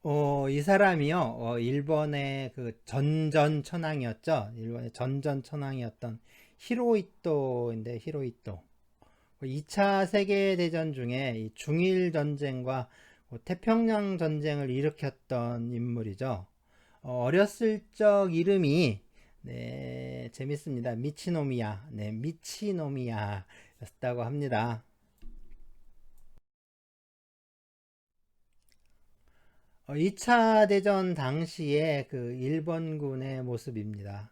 이 사람이요, 일본의 그 전전천왕이었죠. 일본의 전전천왕이었던 히로히토인데, 히로히토. 2차 세계대전 중에 이 중일 전쟁과 태평양 전쟁을 일으켰던 인물이죠. 어렸을 적 이름이, 네, 재밌습니다. 미치노미야. 네, 미치노미야였다고 합니다. 2차 대전 당시의 그 일본군의 모습입니다.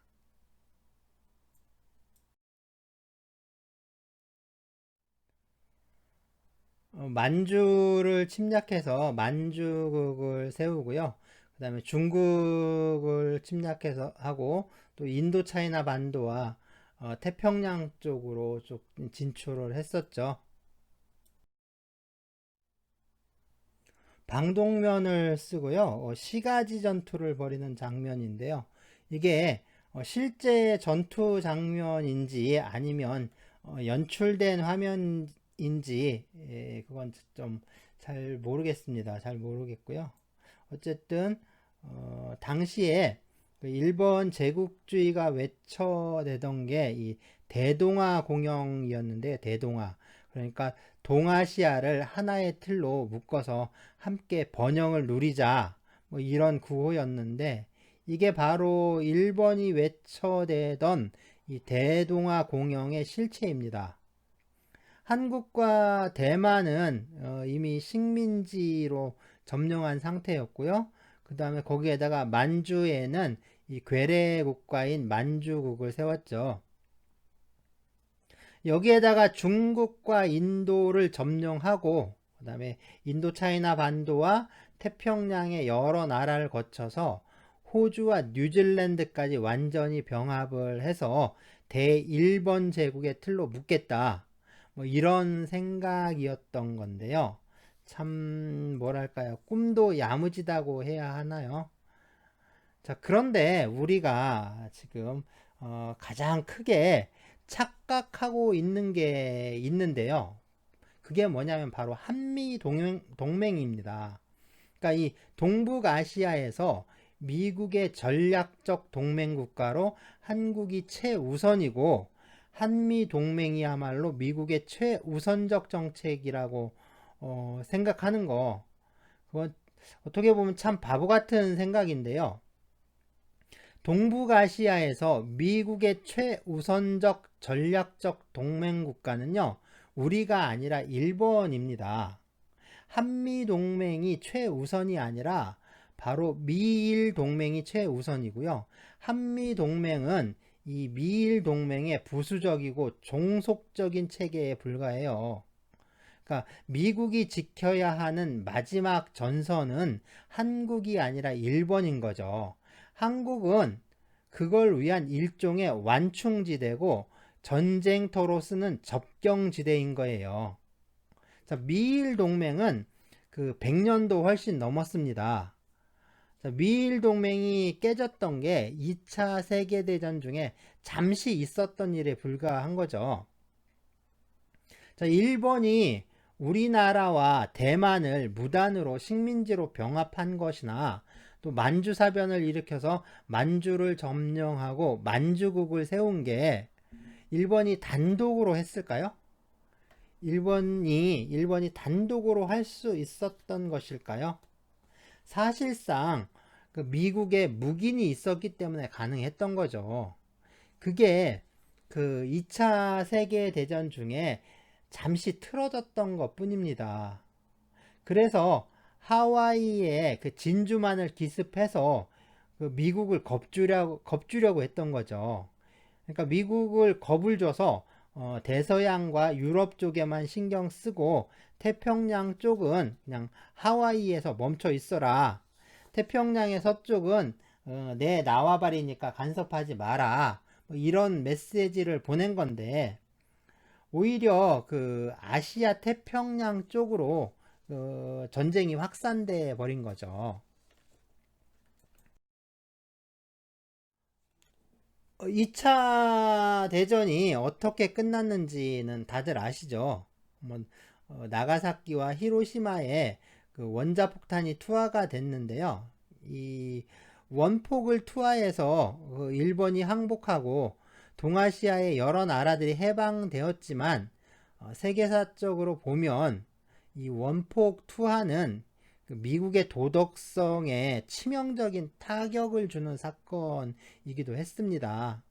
만주를 침략해서 만주국을 세우고요. 그 다음에 중국을 침략해서 하고 또 인도 차이나 반도와 태평양 쪽으로 쭉 진출을 했었죠. 방독면을 쓰고요. 시가지 전투를 벌이는 장면인데요. 이게 실제 전투 장면인지 아니면 연출된 화면인지 그건 좀 잘 모르겠습니다. 잘 모르겠고요. 어쨌든 당시에 그 일본 제국주의가 외쳐대던 게 이 대동아 공영이었는데 대동아 그러니까 동아시아를 하나의 틀로 묶어서 함께 번영을 누리자 뭐 이런 구호였는데 이게 바로 일본이 외쳐대던 이 대동아 공영의 실체입니다. 한국과 대만은 이미 식민지로 점령한 상태였고요. 그 다음에 거기에다가 만주에는 이 괴뢰 국가인 만주국을 세웠죠. 여기에다가 중국과 인도를 점령하고 그 다음에 인도 차이나 반도와 태평양의 여러 나라를 거쳐서 호주와 뉴질랜드까지 완전히 병합을 해서 대일본 제국의 틀로 묶겠다. 뭐 이런 생각이었던 건데요. 참 뭐랄까요? 꿈도 야무지다고 해야 하나요? 자, 그런데 우리가 지금 가장 크게 착각하고 있는 게 있는데요. 그게 뭐냐면 바로 동맹입니다. 그러니까 이 동북아시아에서 미국의 전략적 동맹 국가로 한국이 최우선이고 한미 동맹이야말로 미국의 최우선적 정책이라고 생각하는 거. 그건 어떻게 보면 참 바보 같은 생각인데요. 동북아시아에서 미국의 최우선적 전략적 동맹 국가는요, 우리가 아니라 일본입니다. 한미 동맹이 최우선이 아니라 바로 미일 동맹이 최우선이고요. 한미 동맹은 이 미일 동맹의 부수적이고 종속적인 체계에 불과해요. 그러니까 미국이 지켜야 하는 마지막 전선은 한국이 아니라 일본인 거죠. 한국은 그걸 위한 일종의 완충지대고 전쟁터로 쓰는 접경지대인 거예요. 자, 미일 동맹은 그 100년도 훨씬 넘었습니다. 자, 미일 동맹이 깨졌던 게 2차 세계대전 중에 잠시 있었던 일에 불과한 거죠. 자, 일본이 우리나라와 대만을 무단으로 식민지로 병합한 것이나 또 만주사변을 일으켜서 만주를 점령하고 만주국을 세운 게 일본이 단독으로 했을까요? 일본이 단독으로 할 수 있었던 것일까요? 사실상 그 미국에 묵인이 있었기 때문에 가능했던 거죠. 그게 그 2차 세계대전 중에 잠시 틀어졌던 것 뿐입니다. 그래서 하와이에 그 진주만을 기습해서 그 미국을 겁주려고 했던 거죠. 그러니까 미국을 겁을 줘서 대서양과 유럽 쪽에만 신경 쓰고 태평양 쪽은 그냥 하와이에서 멈춰 있어라. 태평양의 서쪽은 내 나와바리니까 간섭하지 마라. 뭐 이런 메시지를 보낸 건데 오히려 그 아시아 태평양 쪽으로 전쟁이 확산돼 버린 거죠. 2차 대전이 어떻게 끝났는지는 다들 아시죠? 뭐, 나가사키와 히로시마에 그 그 원자폭탄이 투하가 됐는데요. 이 원폭을 투하해서 그 일본이 항복하고 동아시아의 여러 나라들이 해방되었지만 세계사적으로 보면 이 원폭 투하는 그 미국의 도덕성에 치명적인 타격을 주는 사건이기도 했습니다.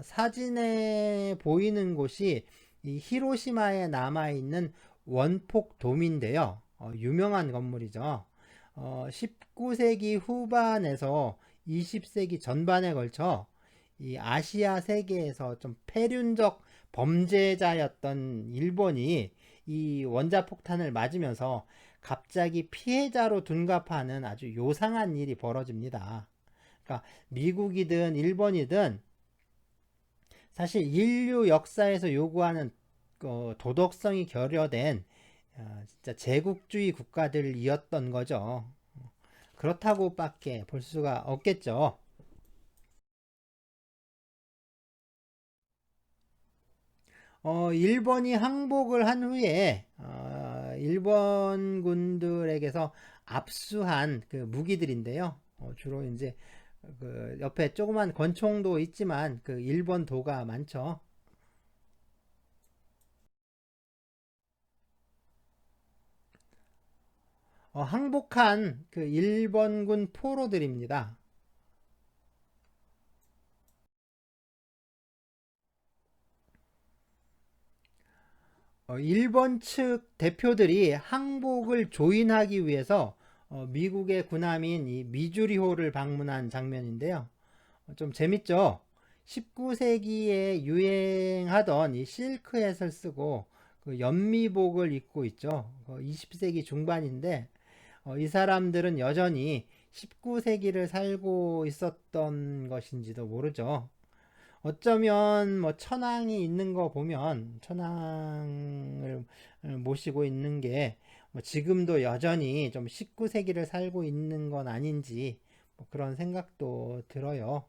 사진에 보이는 곳이 이 히로시마에 남아있는 원폭돔인데요. 유명한 건물이죠. 19세기 후반에서 20세기 전반에 걸쳐 이 아시아 세계에서 좀 패륜적 범죄자였던 일본이 이 원자폭탄을 맞으면서 갑자기 피해자로 둔갑하는 아주 요상한 일이 벌어집니다. 그러니까 미국이든 일본이든 사실 인류 역사에서 요구하는 도덕성이 결여된 진짜 제국주의 국가들이었던 거죠. 그렇다고밖에 볼 수가 없겠죠. 일본이 항복을 한 후에 일본군들에게서 압수한 그 무기들인데요. 주로 이제 그 옆에 조그만 권총도 있지만 그 일본 도가 많죠. 항복한 그 일본군 포로들입니다. 일본 측 대표들이 항복을 조인하기 위해서 미국의 군함인 이 미주리호를 방문한 장면인데요. 좀 재밌죠? 19세기에 유행하던 이 실크햇을 쓰고 그 연미복을 입고 있죠. 20세기 중반인데 이 사람들은 여전히 19세기를 살고 있었던 것인지도 모르죠. 어쩌면 뭐 천황이 있는 거 보면 천황을 모시고 있는 게뭐 지금도 여전히 좀 19세기를 살고 있는 건 아닌지 뭐 그런 생각도 들어요.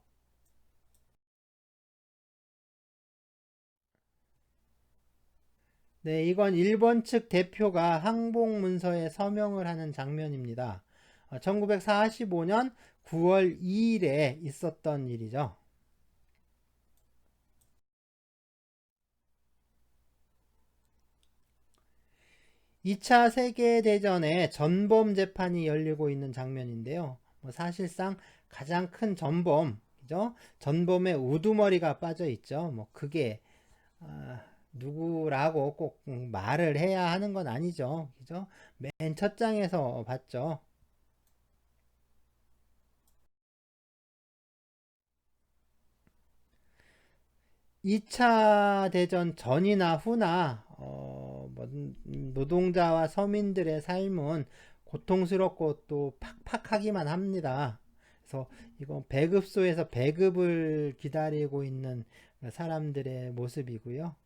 네, 이건 일본 측 대표가 항복 문서에 서명을 하는 장면입니다. 1945년 9월 2일에 있었던 일이죠. 2차 세계대전에 전범 재판이 열리고 있는 장면인데요. 뭐 사실상 가장 큰 전범이죠. 전범의 우두머리가 빠져 있죠. 뭐 그게 누구라고 꼭 말을 해야 하는 건 아니죠. 그죠? 맨 첫 장에서 봤죠. 2차 대전 전이나 후나 뭐 노동자와 서민들의 삶은 고통스럽고 또 팍팍하기만 합니다. 그래서 이건 배급소에서 배급을 기다리고 있는 사람들의 모습이고요.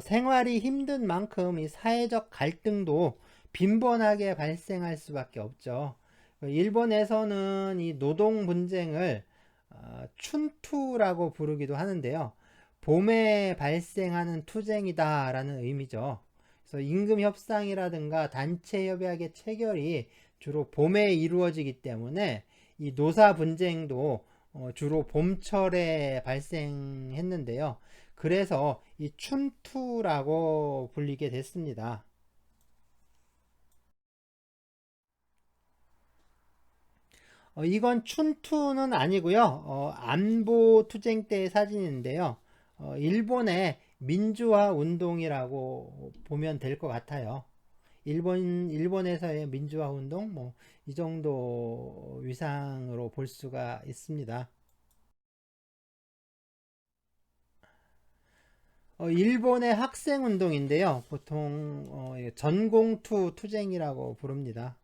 생활이 힘든 만큼 이 사회적 갈등도 빈번하게 발생할 수밖에 없죠. 일본에서는 이 노동 분쟁을 춘투라고 부르기도 하는데요. 봄에 발생하는 투쟁이다라는 의미죠. 그래서 임금 협상이라든가 단체 협약의 체결이 주로 봄에 이루어지기 때문에 이 노사 분쟁도 주로 봄철에 발생했는데요. 그래서 이 춘투라고 불리게 됐습니다. 이건 춘투는 아니고요. 안보 투쟁 때의 사진인데요. 일본의 민주화 운동이라고 보면 될 것 같아요. 일본에서의 민주화 운동, 뭐, 이 정도 위상으로 볼 수가 있습니다. 일본의 학생 운동인데요. 보통, 전공투 투쟁이라고 부릅니다.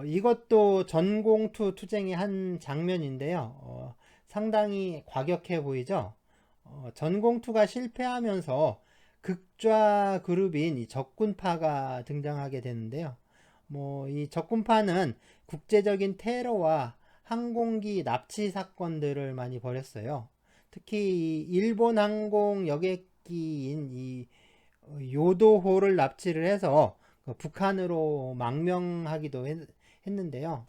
이것도 전공투 투쟁의 한 장면인데요. 상당히 과격해 보이죠? 전공투가 실패하면서 극좌 그룹인 이 적군파가 등장하게 되는데요. 이 적군파는 국제적인 테러와 항공기 납치 사건들을 많이 벌였어요. 특히 이 일본 항공 여객기인 이 요도호를 납치를 해서 그 북한으로 망명하기도 했는데요.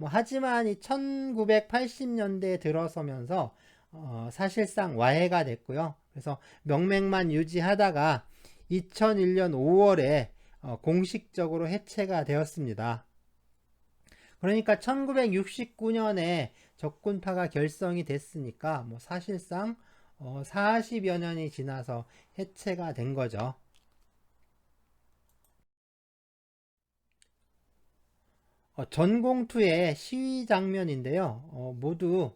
하지만 이 1980년대에 들어서면서 사실상 와해가 됐고요. 그래서 명맥만 유지하다가 2001년 5월에 공식적으로 해체가 되었습니다. 그러니까 1969년에 적군파가 결성이 됐으니까 사실상 40여 년이 지나서 해체가 된 거죠. 전공투의 시위 장면인데요. 모두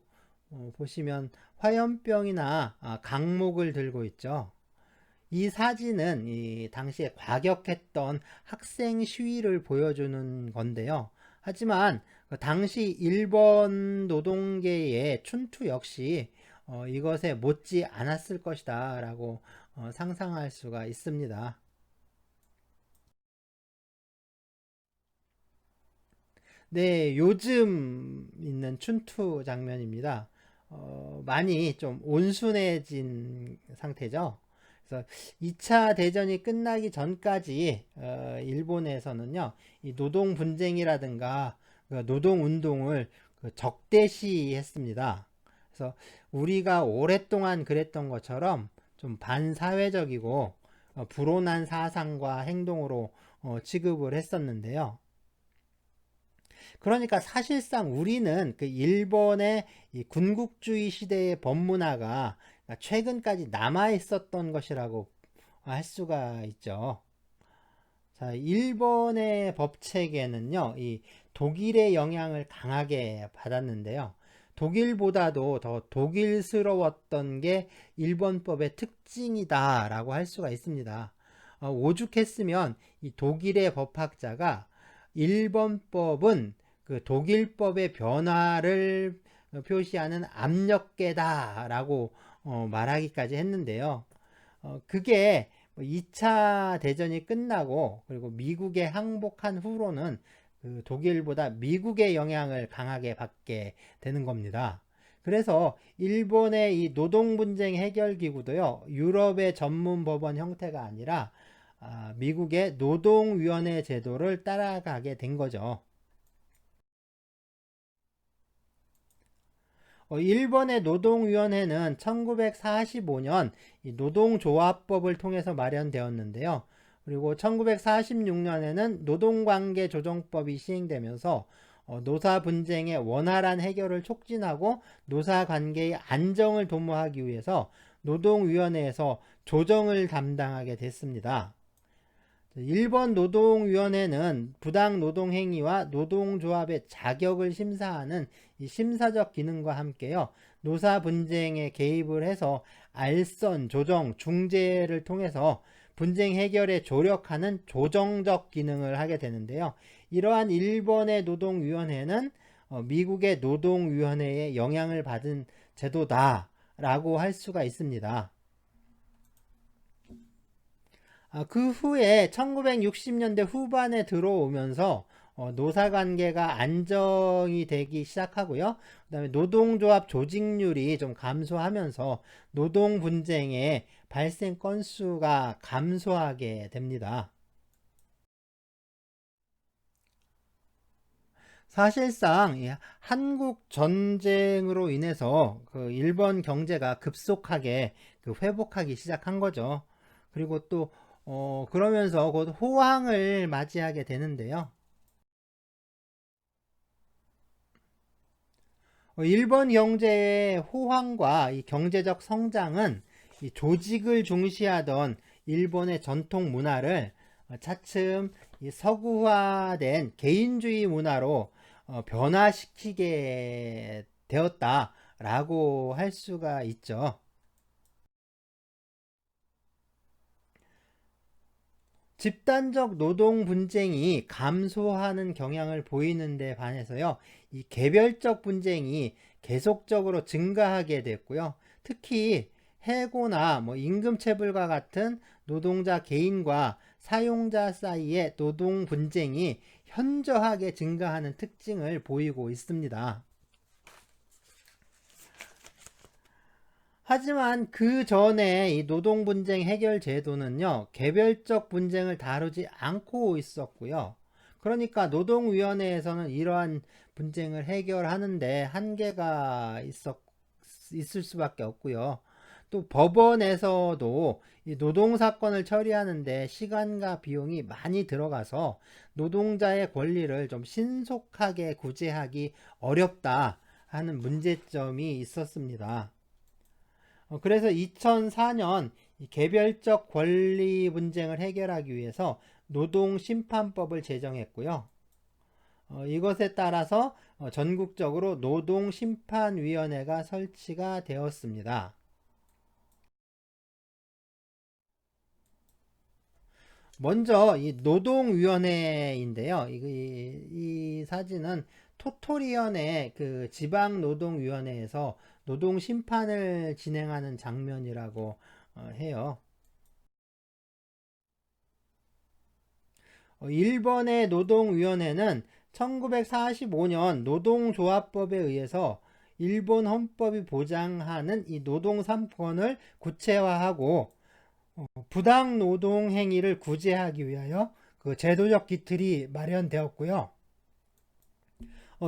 보시면 화염병이나 강목을 들고 있죠. 이 사진은 이 당시에 과격했던 학생 시위를 보여주는 건데요. 하지만 그 당시 일본 노동계의 춘투 역시 이것에 못지 않았을 것이다 라고 상상할 수가 있습니다. 네, 요즘 있는 춘투 장면입니다. 많이 좀 온순해진 상태죠. 그래서 2차 대전이 끝나기 전까지 일본에서는요, 이 노동 분쟁이라든가 그 노동 운동을 그 적대시했습니다. 그래서 우리가 오랫동안 그랬던 것처럼 좀 반사회적이고 불온한 사상과 행동으로 취급을 했었는데요. 그러니까 사실상 우리는 그 일본의 이 군국주의 시대의 법문화가 최근까지 남아 있었던 것이라고 할 수가 있죠. 자, 일본의 법 체계는요, 이 독일의 영향을 강하게 받았는데요. 독일보다도 더 독일스러웠던 게 일본법의 특징이다라고 할 수가 있습니다. 오죽했으면 이 독일의 법학자가 일본법은 그 독일법의 변화를 표시하는 압력계다라고 말하기까지 했는데요. 그게 2차 대전이 끝나고 그리고 미국에 항복한 후로는 그 독일보다 미국의 영향을 강하게 받게 되는 겁니다. 그래서 일본의 이 노동 분쟁 해결 기구도요, 유럽의 전문 법원 형태가 아니라 미국의 노동위원회 제도를 따라가게 된 거죠. 일본의 노동위원회는 1945년 노동조합법을 통해서 마련되었는데요. 그리고 1946년에는 노동관계조정법이 시행되면서 노사 분쟁의 원활한 해결을 촉진하고 노사관계의 안정을 도모하기 위해서 노동위원회에서 조정을 담당하게 됐습니다. 일본 노동위원회는 부당 노동행위와 노동조합의 자격을 심사하는 이 심사적 기능과 함께요, 노사 분쟁에 개입을 해서 알선, 조정, 중재를 통해서 분쟁 해결에 조력하는 조정적 기능을 하게 되는데요. 이러한 일본의 노동위원회는 미국의 노동위원회의 영향을 받은 제도다라고 할 수가 있습니다. 그 후에 1960년대 후반에 들어오면서 노사관계가 안정이 되기 시작하고요. 그 다음에 노동조합 조직률이 좀 감소하면서 노동 분쟁의 발생 건수가 감소하게 됩니다. 사실상 이 한국 전쟁으로 인해서 그 일본 경제가 급속하게 그 회복하기 시작한 거죠. 그리고 또 그러면서 곧 호황을 맞이하게 되는데요. 일본 경제의 호황과 이 경제적 성장은 이 조직을 중시하던 일본의 전통 문화를 차츰 이 서구화된 개인주의 문화로 변화시키게 되었다라고 할 수가 있죠. 집단적 노동 분쟁이 감소하는 경향을 보이는 데 반해서요, 이 개별적 분쟁이 계속적으로 증가하게 됐고요. 특히 해고나 임금체불과 같은 노동자 개인과 사용자 사이의 노동 분쟁이 현저하게 증가하는 특징을 보이고 있습니다. 하지만 그 전에 이 노동분쟁 해결 제도는요, 개별적 분쟁을 다루지 않고 있었고요. 그러니까 노동위원회에서는 이러한 분쟁을 해결하는데 한계가 있을 수밖에 없고요. 또 법원에서도 이 노동사건을 처리하는데 시간과 비용이 많이 들어가서 노동자의 권리를 좀 신속하게 구제하기 어렵다 하는 문제점이 있었습니다. 그래서 2004년 개별적 권리 분쟁을 해결하기 위해서 노동심판법을 제정했고요. 이것에 따라서 전국적으로 노동심판위원회가 설치가 되었습니다. 먼저 이 노동위원회인데요. 이 사진은 토토리언의 그 지방노동위원회에서 노동심판을 진행하는 장면이라고 해요. 일본의 노동위원회는 1945년 노동조합법에 의해서 일본 헌법이 보장하는 이 노동 3권을 구체화하고 부당 노동 행위를 구제하기 위하여 그 제도적 기틀이 마련되었고요.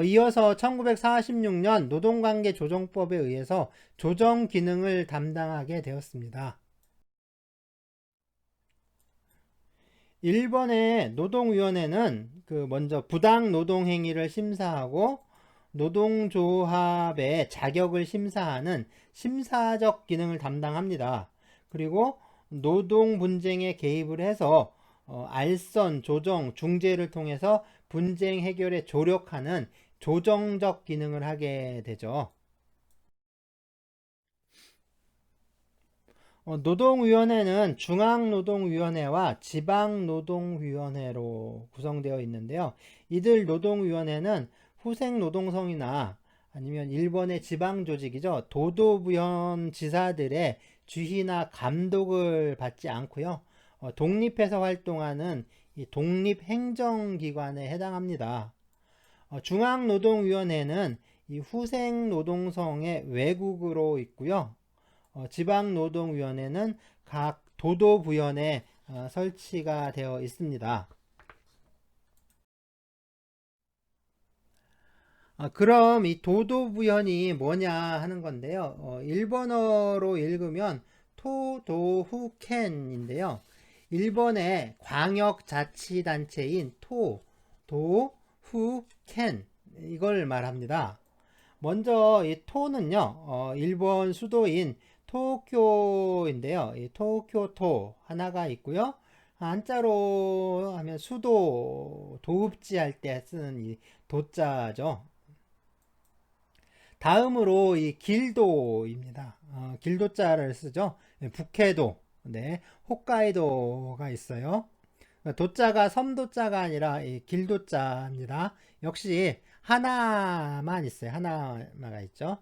이어서 1946년 노동관계 조정법에 의해서 조정 기능을 담당하게 되었습니다. 일본의 노동위원회는 그 먼저 부당 노동 행위를 심사하고 노동조합의 자격을 심사하는 심사적 기능을 담당합니다. 그리고 노동 분쟁에 개입을 해서 알선, 조정, 중재를 통해서 분쟁 해결에 조력하는 조정적 기능을 하게 되죠. 노동위원회는 중앙노동위원회와 지방노동위원회로 구성되어 있는데요. 이들 노동위원회는 후생노동성이나 아니면 일본의 지방조직이죠. 도도부현 지사들의 주의나 감독을 받지 않고요. 독립해서 활동하는 이 독립행정기관에 해당합니다. 중앙노동위원회는 이 후생노동성의 외국으로 있고요. 지방노동위원회는 각 도도부현에 설치가 되어 있습니다. 그럼 이 도도부현이 뭐냐 하는 건데요. 일본어로 읽으면 토도후켄인데요. 일본의 광역자치단체인 도후켄 이걸 말합니다. 먼저 이 토는요, 일본 수도인 도쿄인데요. 이 도쿄도 하나가 있고요. 한자로 하면 수도, 도읍지 할 때 쓰는 이 도자죠. 다음으로 이 길도입니다. 길도자를 쓰죠. 북해도, 네, 홋카이도가 있어요. 도자가 섬도자가 아니라 이 길도자입니다. 역시 하나만 있어요. 하나가 있죠.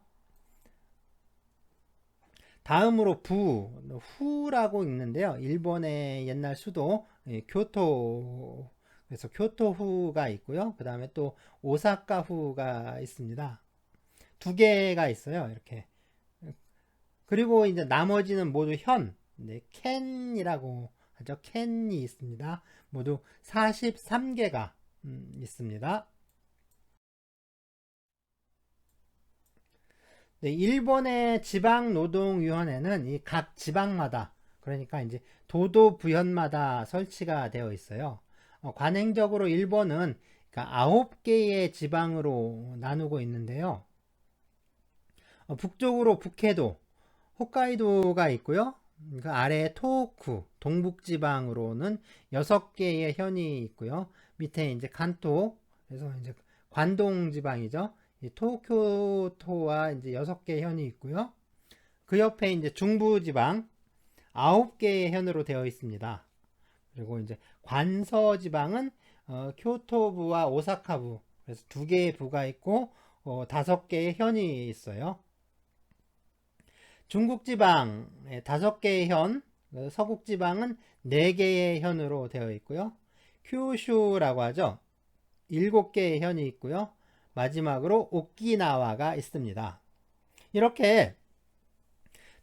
다음으로 후라고 읽는데요. 일본의 옛날 수도 교토, 그래서 교토후가 있고요. 그 다음에 또 오사카후가 있습니다. 두 개가 있어요. 이렇게. 그리고 이제 나머지는 모두 네, 캔이라고 하죠. 캔이 있습니다. 모두 43개가 있습니다. 네, 일본의 지방노동위원회는 이 각 지방마다, 그러니까 이제 도도부현마다 설치가 되어 있어요. 관행적으로 일본은 그러니까 9개의 지방으로 나누고 있는데요. 북쪽으로 북해도, 홋카이도가 있고요. 그 아래에 토호쿠, 동북지방으로는 6개의 현이 있고요. 밑에 이제 간토, 그래서 이제 관동지방이죠. 이 도쿄도와 이제 6개의 현이 있고요. 그 옆에 이제 중부지방 9개의 현으로 되어 있습니다. 그리고 이제 관서지방은 교토부와 오사카부, 그래서 2개의 부가 있고 5개의 현이 있어요. 중국지방 5개의 현, 서국지방은 4개의 현으로 되어 있고요. 큐슈라고 하죠. 7개의 현이 있고요. 마지막으로 오키나와가 있습니다. 이렇게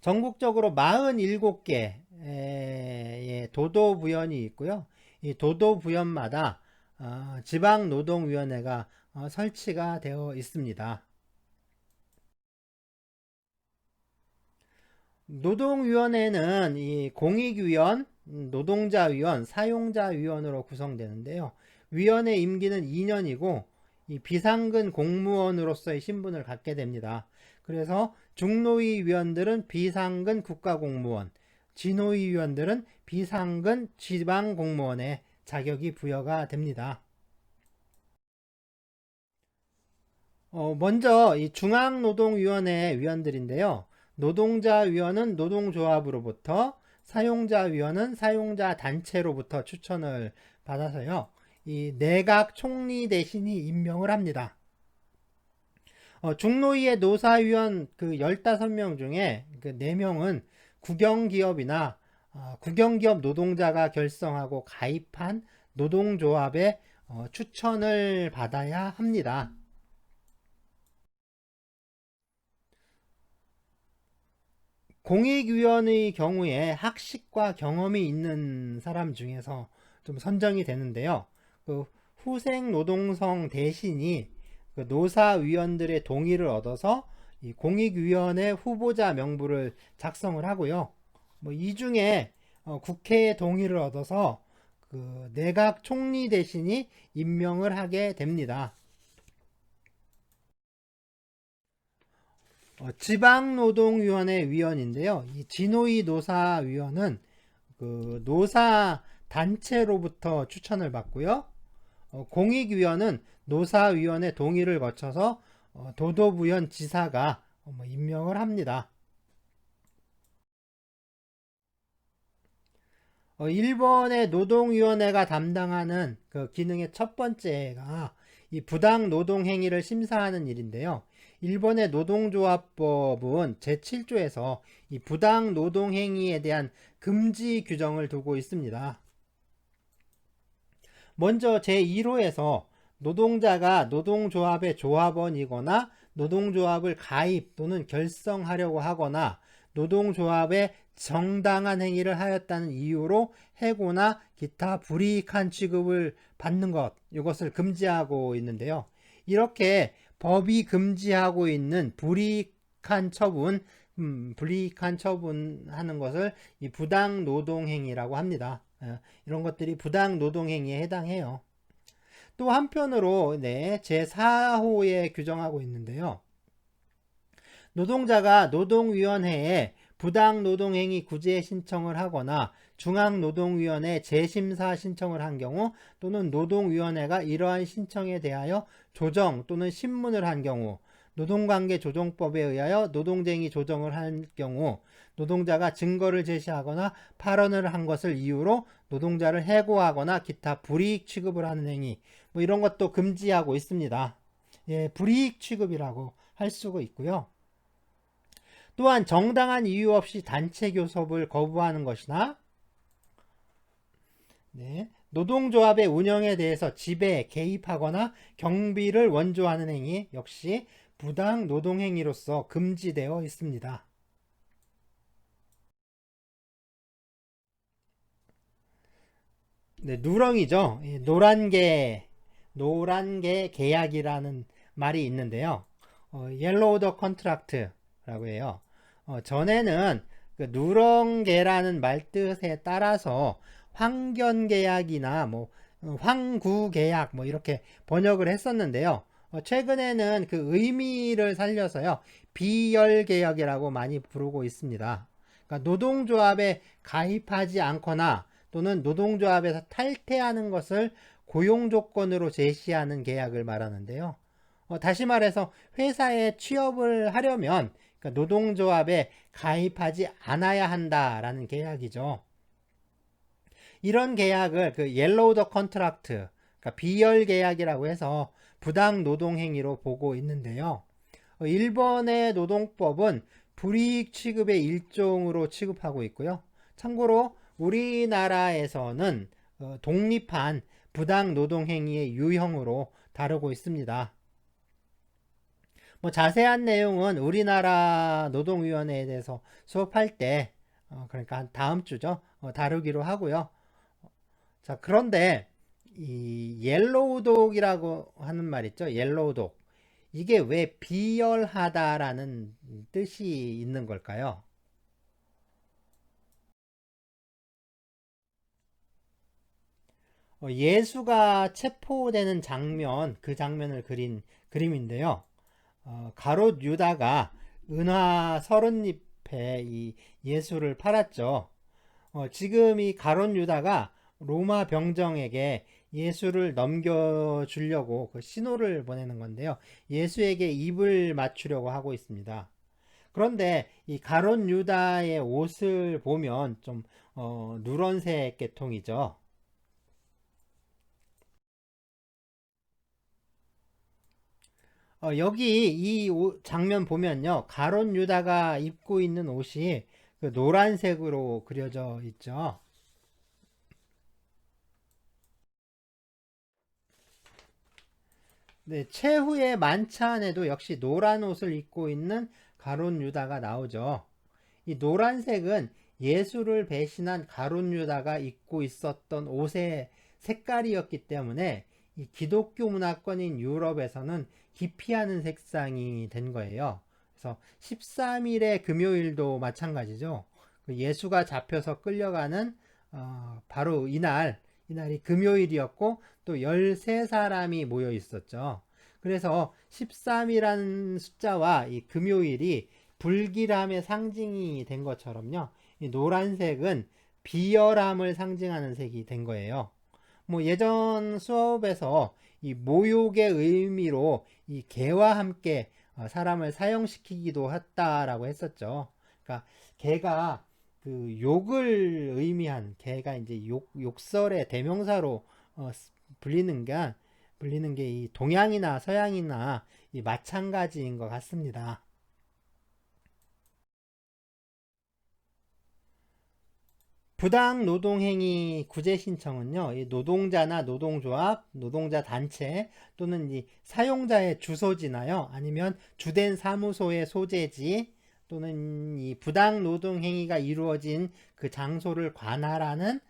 전국적으로 47개의 도도부현이 있고요. 이 도도부현마다 지방노동위원회가 설치가 되어 있습니다. 노동위원회는 이 공익위원, 노동자위원, 사용자위원으로 구성되는데요. 위원회 임기는 2년이고 이 비상근 공무원으로서의 신분을 갖게 됩니다. 그래서 중노위 위원들은 비상근 국가공무원, 진노위 위원들은 비상근 지방공무원의 자격이 부여가 됩니다. 먼저 이 중앙노동위원회 위원들인데요. 노동자위원은 노동조합으로부터, 사용자위원은 사용자단체로부터 추천을 받아서요. 이 내각 총리 대신이 임명을 합니다. 중노위의 노사위원 그 15명 중에 그 4명은 국영기업이나 국영기업 노동자가 결성하고 가입한 노동조합의 추천을 받아야 합니다. 공익위원의 경우에 학식과 경험이 있는 사람 중에서 좀 선정이 되는데요. 그 후생 노동성 대신이 그 노사위원들의 동의를 얻어서 이 공익위원회 후보자 명부를 작성을 하고요. 뭐 이 중에 국회의 동의를 얻어서 그 내각 총리 대신이 임명을 하게 됩니다. 지방노동위원회 위원인데요. 이 진노위 노사위원은 그 노사 단체로부터 추천을 받고요. 공익위원은 노사위원회 동의를 거쳐서 도도부현 지사가 임명을 합니다. 일본의 노동위원회가 담당하는 그 기능의 첫 번째가 이 부당 노동 행위를 심사하는 일인데요. 일본의 노동조합법은 제7조에서 이 부당 노동 행위에 대한 금지 규정을 두고 있습니다. 먼저 제1호에서 노동자가 노동조합의 조합원이거나 노동조합을 가입 또는 결성하려고 하거나 노동조합에 정당한 행위를 하였다는 이유로 해고나 기타 불이익한 취급을 받는 것, 이것을 금지하고 있는데요. 이렇게 법이 금지하고 있는 불이익한 처분하는 것을 이 부당 노동행위라고 합니다. 이런 것들이 부당 노동행위에 해당해요. 또 한편으로 제4호에 규정하고 있는데요. 노동자가 노동위원회에 부당노동행위 구제 신청을 하거나 중앙노동위원회 재심사 신청을 한 경우 또는 노동위원회가 이러한 신청에 대하여 조정 또는 신문을 한 경우 노동관계조정법에 의하여 노동쟁의 조정을 한 경우 노동자가 증거를 제시하거나 발언을 한 것을 이유로 노동자를 해고하거나 기타 불이익 취급을 하는 행위 이런 것도 금지하고 있습니다. 불이익 취급이라고 할 수가 있고요. 또한 정당한 이유 없이 단체 교섭을 거부하는 것이나 노동조합의 운영에 대해서 지배, 개입하거나 경비를 원조하는 행위 역시 부당 노동행위로서 금지되어 있습니다. 누렁이죠. 노란개 계약이라는 말이 있는데요. 옐로우 더 컨트랙트라고 해요. 전에는 그 누렁개라는 말뜻에 따라서 황견계약이나 황구계약 이렇게 번역을 했었는데요. 최근에는 그 의미를 살려서요 비열계약이라고 많이 부르고 있습니다. 그러니까 노동조합에 가입하지 않거나 또는 노동조합에서 탈퇴하는 것을 고용조건으로 제시하는 계약을 말하는데요. 다시 말해서 회사에 취업을 하려면 그러니까 노동조합에 가입하지 않아야 한다라는 계약이죠. 이런 계약을 그 옐로우 더 컨트랙트, 그러니까 비열 계약이라고 해서 부당 노동 행위로 보고 있는데요. 일본의 노동법은 불이익 취급의 일종으로 취급하고 있고요. 참고로 우리나라에서는 독립한 부당 노동 행위의 유형으로 다루고 있습니다. 뭐 자세한 내용은 우리나라 노동위원회에 대해서 수업할 때 그러니까 다음 주죠. 다루기로 하고요. 자, 그런데 이 옐로우독이라고 하는 말 있죠. 옐로우독. 이게 왜 비열하다라는 뜻이 있는 걸까요? 예수가 체포되는 장면, 그 장면을 그린 그림인데요. 가롯 유다가 은화 30잎에 이 예수를 팔았죠. 지금 이 가롯 유다가 로마 병정에게 예수를 넘겨주려고 그 신호를 보내는 건데요. 예수에게 입을 맞추려고 하고 있습니다. 그런데 이 가롯 유다의 옷을 보면 좀 누런색 계통이죠. 여기 이 장면 보면요. 가롯 유다가 입고 있는 옷이 그 노란색으로 그려져 있죠. 네, 최후의 만찬에도 역시 노란 옷을 입고 있는 가롯 유다가 나오죠. 이 노란색은 예수를 배신한 가룟 유다가 입고 있었던 옷의 색깔이었기 때문에 이 기독교 문화권인 유럽에서는 기피하는 색상이 된 거예요. 그래서 13일의 금요일도 마찬가지죠. 그 예수가 잡혀서 끌려가는 바로 이날이 금요일이었고 또 13사람이 모여 있었죠. 그래서 13이라는 숫자와 이 금요일이 불길함의 상징이 된 것처럼요. 이 노란색은 비열함을 상징하는 색이 된 거예요. 뭐 예전 수업에서 이 모욕의 의미로 이 개와 함께 사람을 사형시키기도 했다라고 했었죠. 그러니까 개가 그 욕을 의미한 개가 이제 욕설의 대명사로 불리는 게 이 동양이나 서양이나 이 마찬가지인 것 같습니다. 부당 노동행위 구제 신청은요, 이 노동자나 노동조합, 노동자 단체 또는 이 사용자의 주소지나요, 아니면 주된 사무소의 소재지 또는 이 부당 노동행위가 이루어진 그 장소를 관할하는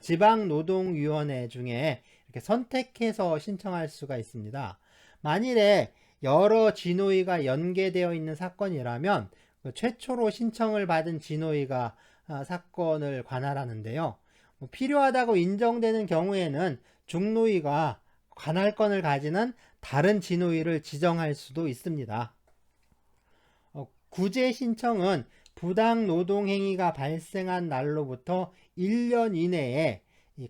지방노동위원회 중에 이렇게 선택해서 신청할 수가 있습니다. 만일에 여러 진호위가 연계되어 있는 사건이라면 그 최초로 신청을 받은 진호위가 사건을 관할하는데요. 필요하다고 인정되는 경우에는 중노위가 관할권을 가지는 다른 진호위를 지정할 수도 있습니다. 구제 신청은 부당 노동행위가 발생한 날로부터 1년 이내에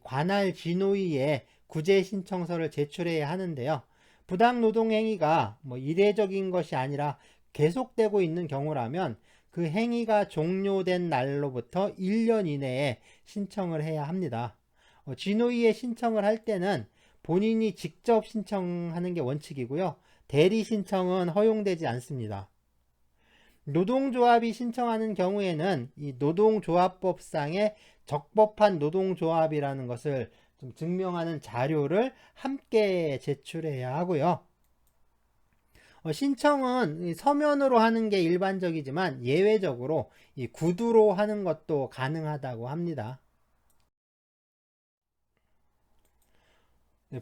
관할 진호위에 구제 신청서를 제출해야 하는데요. 부당 노동행위가 이례적인 것이 아니라 계속되고 있는 경우라면 그 행위가 종료된 날로부터 1년 이내에 신청을 해야 합니다. 진호위에 신청을 할 때는 본인이 직접 신청하는 게 원칙이고요. 대리 신청은 허용되지 않습니다. 노동조합이 신청하는 경우에는 이 노동조합법상의 적법한 노동조합이라는 것을 좀 증명하는 자료를 함께 제출해야 하고요. 신청은 서면으로 하는 게 일반적이지만 예외적으로 이 구두로 하는 것도 가능하다고 합니다.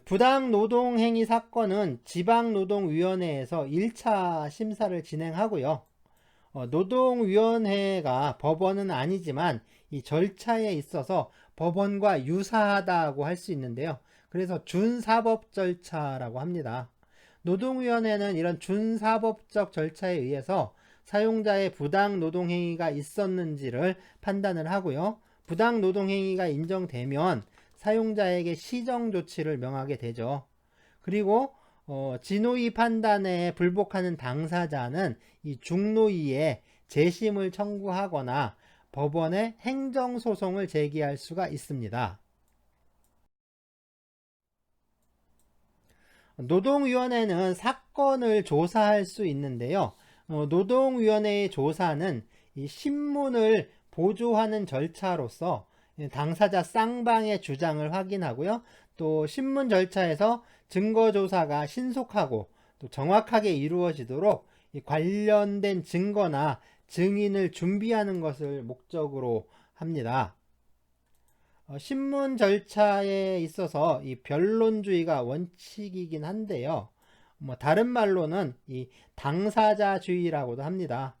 부당 노동행위 사건은 지방노동위원회에서 1차 심사를 진행하고요. 노동위원회가 법원은 아니지만 이 절차에 있어서 법원과 유사하다고 할 수 있는데요. 그래서 준사법 절차라고 합니다. 노동위원회는 이런 준사법적 절차에 의해서 사용자의 부당 노동행위가 있었는지를 판단을 하고요. 부당 노동행위가 인정되면 사용자에게 시정조치를 명하게 되죠. 그리고 진호위 판단에 불복하는 당사자는 이 중노위에 재심을 청구하거나 법원에 행정소송을 제기할 수가 있습니다. 노동위원회는 사건을 조사할 수 있는데요. 노동위원회의 조사는 이 신문을 보조하는 절차로서 당사자 쌍방의 주장을 확인하고요. 또 신문 절차에서 증거 조사가 신속하고 또 정확하게 이루어지도록 이 관련된 증거나 증인을 준비하는 것을 목적으로 합니다. 신문 절차에 있어서 이 변론주의가 원칙이긴 한데요. 다른 말로는 이 당사자주의라고도 합니다.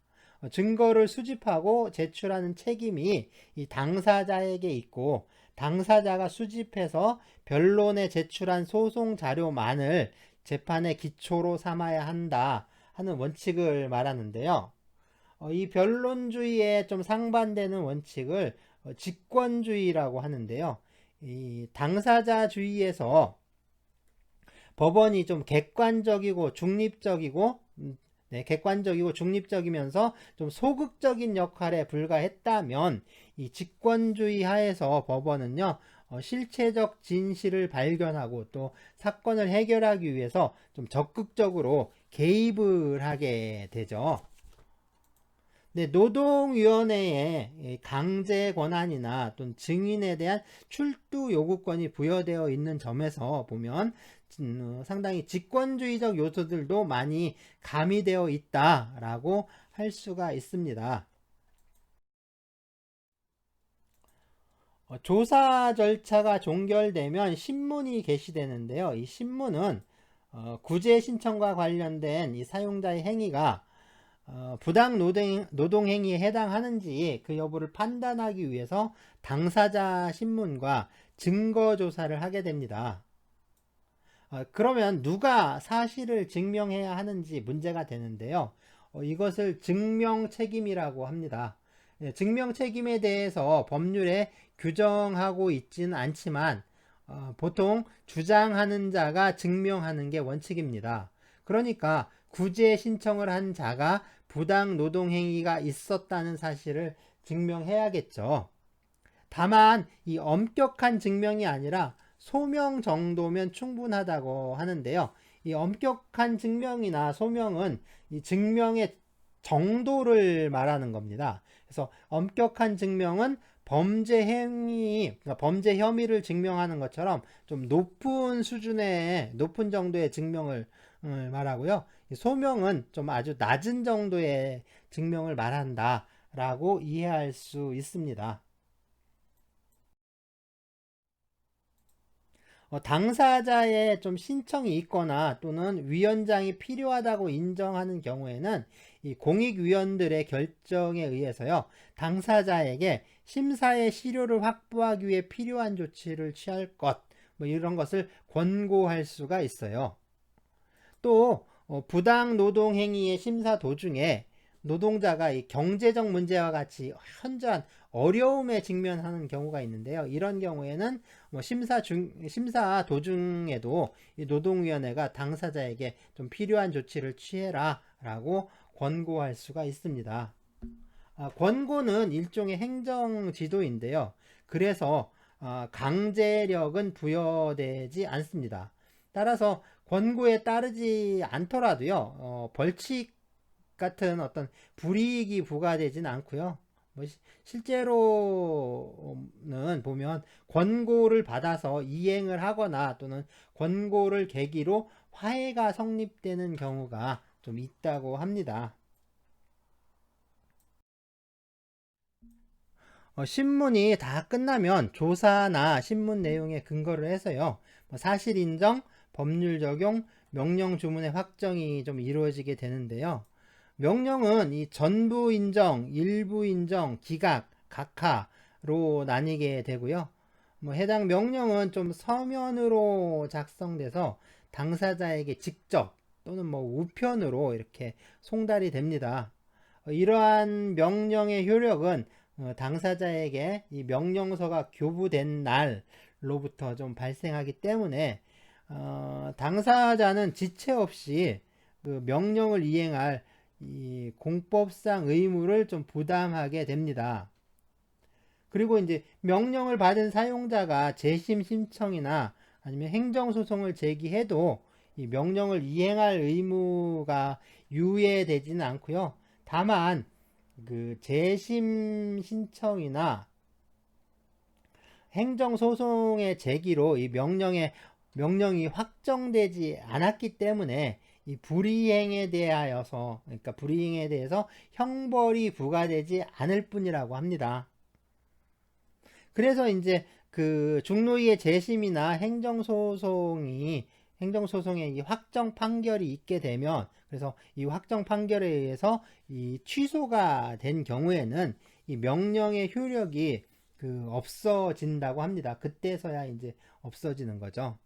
증거를 수집하고 제출하는 책임이 이 당사자에게 있고, 당사자가 수집해서 변론에 제출한 소송 자료만을 재판의 기초로 삼아야 한다 하는 원칙을 말하는데요. 이 변론주의에 좀 상반되는 원칙을 직권주의라고 하는데요. 이 당사자주의에서 법원이 좀 객관적이고 중립적이고 객관적이고 중립적이면서 좀 소극적인 역할에 불과했다면, 이 직권주의 하에서 법원은요, 실체적 진실을 발견하고 또 사건을 해결하기 위해서 좀 적극적으로 개입을 하게 되죠. 네, 노동위원회에 강제 권한이나 또는 증인에 대한 출두 요구권이 부여되어 있는 점에서 보면 상당히 직권주의적 요소들도 많이 가미되어 있다라고 할 수가 있습니다. 조사 절차가 종결되면 신문이 게시되는데요. 이 신문은 구제 신청과 관련된 이 사용자의 행위가 부당 노동행위에 해당하는지 그 여부를 판단하기 위해서 당사자 신문과 증거조사를 하게 됩니다. 그러면 누가 사실을 증명해야 하는지 문제가 되는데요. 이것을 증명책임이라고 합니다. 증명책임에 대해서 법률에 규정하고 있지는 않지만 보통 주장하는 자가 증명하는 게 원칙입니다. 그러니까 구제 신청을 한 자가 부당 노동행위가 있었다는 사실을 증명해야겠죠. 다만 이 엄격한 증명이 아니라 소명 정도면 충분하다고 하는데요. 이 엄격한 증명이나 소명은 이 증명의 정도를 말하는 겁니다. 그래서 엄격한 증명은 범죄 행위, 그러니까 범죄 혐의를 증명하는 것처럼 좀 높은 수준의, 높은 정도의 증명을 말하고요. 소명은 좀 아주 낮은 정도의 증명을 말한다 라고 이해할 수 있습니다. 당사자의 좀 신청이 있거나 또는 위원장이 필요하다고 인정하는 경우에는 이 공익위원들의 결정에 의해서요, 당사자에게 심사의 시료를 확보하기 위해 필요한 조치를 취할 것, 이런 것을 권고할 수가 있어요. 또 부당 노동행위의 심사 도중에 노동자가 이 경제적 문제와 같이 현저한 어려움에 직면하는 경우가 있는데요. 이런 경우에는 심사 도중에도 이 노동위원회가 당사자에게 좀 필요한 조치를 취해라 라고 권고할 수가 있습니다. 권고는 일종의 행정 지도인데요. 그래서 강제력은 부여되지 않습니다. 따라서 권고에 따르지 않더라도요, 벌칙 같은 어떤 불이익이 부과되진 않고요. 실제로는 보면 권고를 받아서 이행을 하거나 또는 권고를 계기로 화해가 성립되는 경우가 좀 있다고 합니다. 신문이 다 끝나면 조사나 신문 내용에 근거를 해서요, 사실 인정, 법률 적용, 명령 주문의 확정이 좀 이루어지게 되는데요. 명령은 이 전부 인정, 일부 인정, 기각, 각하로 나뉘게 되고요. 해당 명령은 좀 서면으로 작성돼서 당사자에게 직접 또는 우편으로 이렇게 송달이 됩니다. 이러한 명령의 효력은 당사자에게 이 명령서가 교부된 날로부터 좀 발생하기 때문에 당사자는 지체 없이 그 명령을 이행할 이 공법상 의무를 좀 부담하게 됩니다. 그리고 이제 명령을 받은 사용자가 재심 신청이나 아니면 행정소송을 제기해도 이 명령을 이행할 의무가 유예되지는 않고요. 다만 그 재심 신청이나 행정소송의 제기로 이 명령이 확정되지 않았기 때문에 이 불이행에 대하여서, 그러니까 불이행에 대해서 형벌이 부과되지 않을 뿐이라고 합니다. 그래서 이제 그 중노위의 재심이나 행정소송에 이 확정 판결이 있게 되면, 그래서 이 확정 판결에 의해서 이 취소가 된 경우에는 이 명령의 효력이 없어진다고 합니다. 그때서야 이제 없어지는 거죠.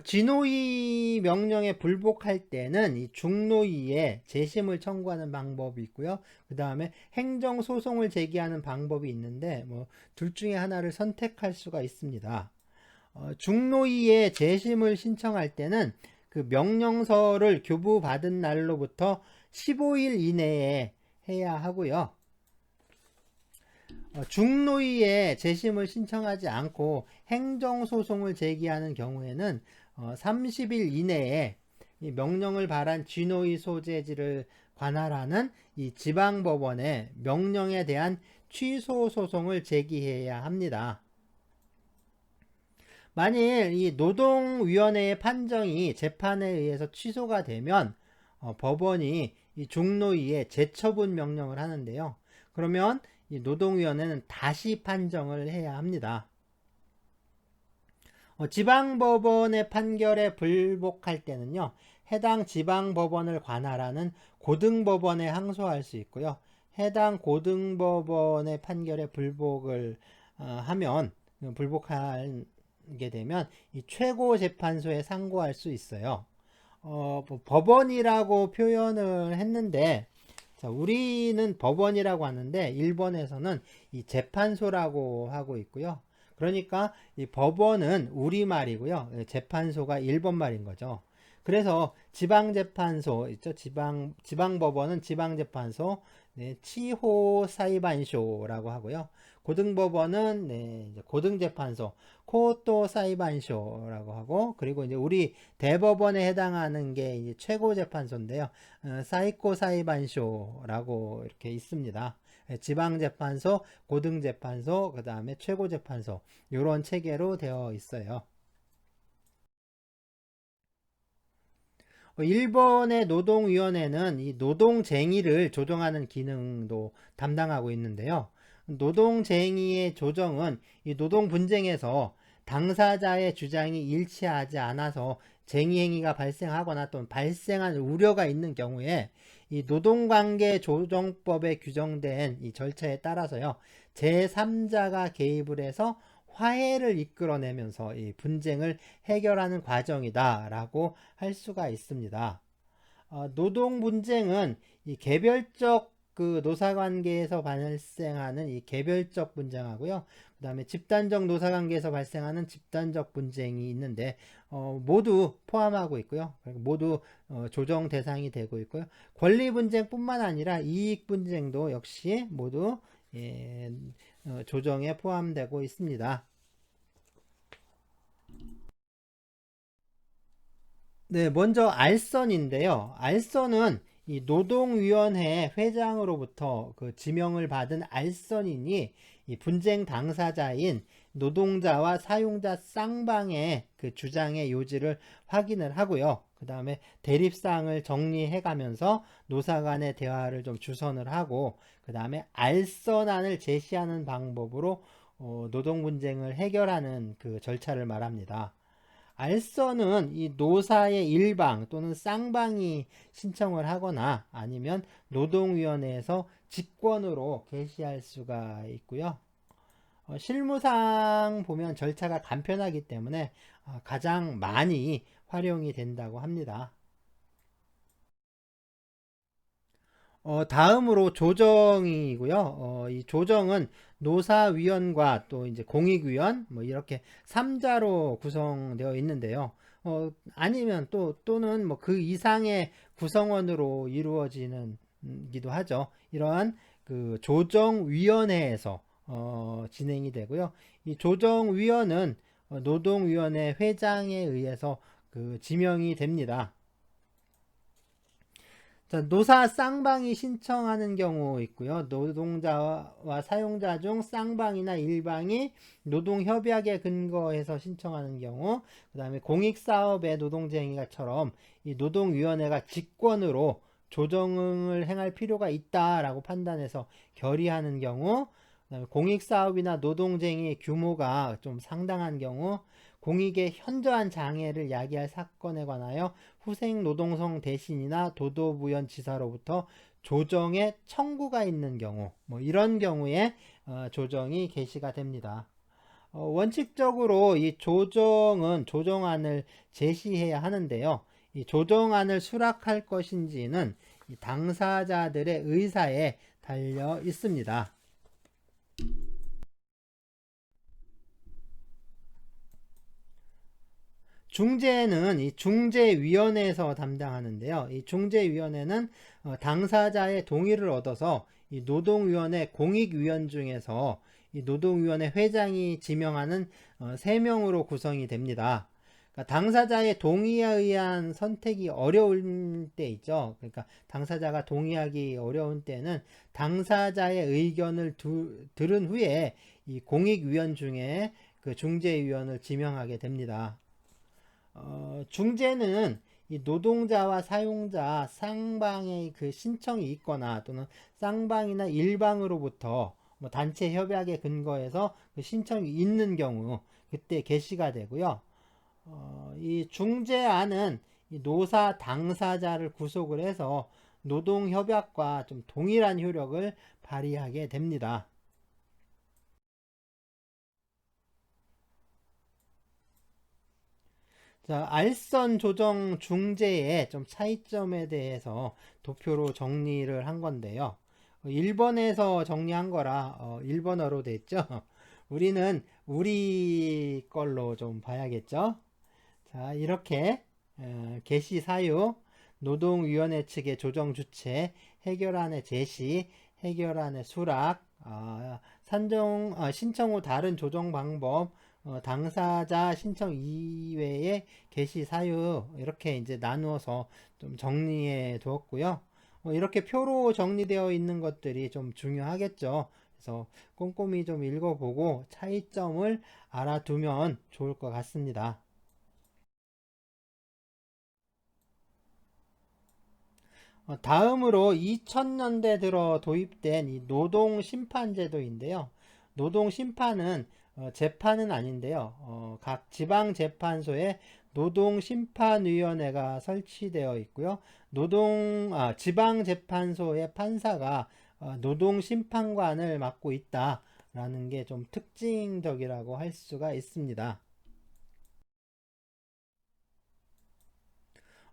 진노위 명령에 불복할 때는 이 중노위에 재심을 청구하는 방법이 있고요. 그 다음에 행정소송을 제기하는 방법이 있는데, 뭐 둘 중에 하나를 선택할 수가 있습니다. 중노위에 재심을 신청할 때는 그 명령서를 교부받은 날로부터 15일 이내에 해야 하고요. 중노위에 재심을 신청하지 않고 행정소송을 제기하는 경우에는 30일 이내에 이 명령을 발한 진노위 소재지를 관할하는 이 지방법원에 명령에 대한 취소 소송을 제기해야 합니다. 만일 이 노동위원회의 판정이 재판에 의해서 취소가 되면 법원이 이 중노위에 재처분 명령을 하는데요. 그러면 이 노동위원회는 다시 판정을 해야 합니다. 지방법원의 판결에 불복할 때는요, 해당 지방법원을 관할하는 고등법원에 항소할 수 있고요. 해당 고등법원의 판결에 불복을 하면, 불복하게 되면 이 최고재판소에 상고할 수 있어요. 법원이라고 표현을 했는데, 자, 우리는 법원이라고 하는데 일본에서는 이 재판소라고 하고 있고요. 그러니까 이 법원은 우리말이고요. 재판소가 일본말인 거죠. 그래서 지방재판소 있죠. 지방법원은 지방재판소, 네, 치호사이반쇼라고 하고요. 고등법원은 이제 고등재판소, 코토사이반쇼라고 하고, 그리고 이제 우리 대법원에 해당하는 게 이제 최고재판소인데요. 사이코사이반쇼라고 이렇게 있습니다. 지방재판소, 고등재판소, 그 다음에 최고재판소, 이런 체계로 되어 있어요. 일본의 노동위원회는 이 노동쟁의를 조정하는 기능도 담당하고 있는데요. 노동쟁의의 조정은 이 노동분쟁에서 당사자의 주장이 일치하지 않아서 쟁의행위가 발생하거나 또는 발생한 우려가 있는 경우에 이 노동관계 조정법에 규정된 이 절차에 따라서요, 제3자가 개입을 해서 화해를 이끌어내면서 이 분쟁을 해결하는 과정이다 라고 할 수가 있습니다. 노동 분쟁은 이 개별적 노사관계에서 발생하는 이 개별적 분쟁하고요. 그 다음에 집단적 노사관계에서 발생하는 집단적 분쟁이 있는데 모두 포함하고 있고요. 모두 조정 대상이 되고 있고요. 권리 분쟁뿐만 아니라 이익 분쟁도 역시 모두 조정에 포함되고 있습니다. 네, 먼저 알선인데요. 알선은 이 노동위원회 회장으로부터 지명을 받은 알선인이 이 분쟁 당사자인 노동자와 사용자 쌍방의 주장의 요지를 확인을 하고요. 그 다음에 대립사항을 정리해 가면서 노사 간의 대화를 좀 주선을 하고, 그 다음에 알선안을 제시하는 방법으로 노동 분쟁을 해결하는 절차를 말합니다. 알선은 이 노사의 일방 또는 쌍방이 신청을 하거나 아니면 노동위원회에서 직권으로 개시할 수가 있고요. 실무상 보면 절차가 간편하기 때문에 가장 많이 활용이 된다고 합니다. 다음으로 조정이고요. 이 조정은 노사위원과 또 이제 공익위원 뭐 이렇게 3자로 구성되어 있는데요. 아니면 또는 뭐 그 이상의 구성원으로 이루어지는 기도 하죠. 이러한 조정위원회에서 진행이 되고요. 이 조정위원은 노동위원회 회장에 의해서 지명이 됩니다. 자, 노사 쌍방이 신청하는 경우 있고요. 노동자와 사용자 중 쌍방이나 일방이 노동협약에 근거해서 신청하는 경우, 그 다음에 공익사업의 노동쟁의가처럼 이 노동위원회가 직권으로 조정을 행할 필요가 있다라고 판단해서 결의하는 경우, 그다음에 공익사업이나 노동쟁의 규모가 좀 상당한 경우, 공익의 현저한 장애를 야기할 사건에 관하여 후생노동성 대신이나 도도부연지사로부터 조정의 청구가 있는 경우, 뭐 이런 경우에 조정이 개시가 됩니다. 원칙적으로 이 조정은 조정안을 제시해야 하는데요. 이 조정안을 수락할 것인지는 이 당사자들의 의사에 달려 있습니다. 중재는 이 중재위원회에서 담당하는데요. 이 중재위원회는 당사자의 동의를 얻어서 이 노동위원회 공익위원 중에서 이 노동위원회 회장이 지명하는 3명으로 구성이 됩니다. 그러니까 당사자의 동의에 의한 선택이 어려울 때 있죠. 그러니까 당사자가 동의하기 어려운 때는 당사자의 의견을 들은 후에 이 공익위원 중에 그 중재위원을 지명하게 됩니다. 중재는 이 노동자와 사용자 쌍방의 그 신청이 있거나 또는 쌍방이나 일방으로부터 뭐 단체 협약에 근거해서 그 신청이 있는 경우 그때 개시가 되고요. 이 중재안은 이 노사 당사자를 구속을 해서 노동협약과 좀 동일한 효력을 발휘하게 됩니다. 자, 알선 조정 중재의 좀 차이점에 대해서 도표로 정리를 한 건데요. 1번에서 정리한 거라 일본어로 됐죠. 우리는 우리 걸로 좀 봐야겠죠. 자, 이렇게 개시 사유, 노동위원회 측의 조정 주체, 해결안의 제시, 해결안의 수락, 신청 후 다른 조정 방법, 당사자 신청 이외의 개시 사유 이렇게 이제 나누어서 좀 정리해 두었고요. 이렇게 표로 정리되어 있는 것들이 좀 중요하겠죠. 그래서 꼼꼼히 좀 읽어보고 차이점을 알아두면 좋을 것 같습니다. 다음으로 2000년대 들어 도입된 이 노동심판제도인데요. 노동심판은 재판은 아닌데요. 각 지방재판소에 노동심판위원회가 설치되어 있고요. 지방재판소의 판사가 노동심판관을 맡고 있다라는 게 좀 특징적이라고 할 수가 있습니다.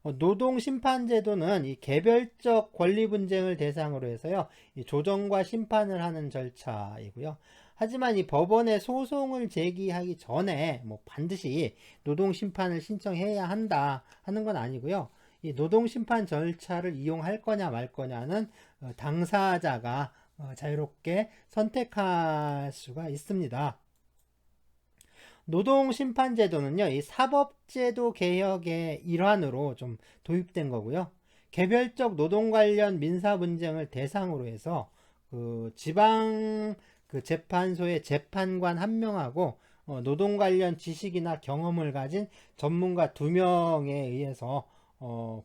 노동심판제도는 이 개별적 권리 분쟁을 대상으로 해서요, 이 조정과 심판을 하는 절차이고요. 하지만 이 법원에 소송을 제기하기 전에 뭐 반드시 노동심판을 신청해야 한다 하는 건 아니고요. 이 노동심판 절차를 이용할 거냐 말 거냐는 당사자가 자유롭게 선택할 수가 있습니다. 노동심판제도는요, 이 사법제도 개혁의 일환으로 좀 도입된 거고요. 개별적 노동 관련 민사 분쟁을 대상으로 해서 그 지방 그 재판소의 재판관 1명하고 노동 관련 지식이나 경험을 가진 전문가 2명에 의해서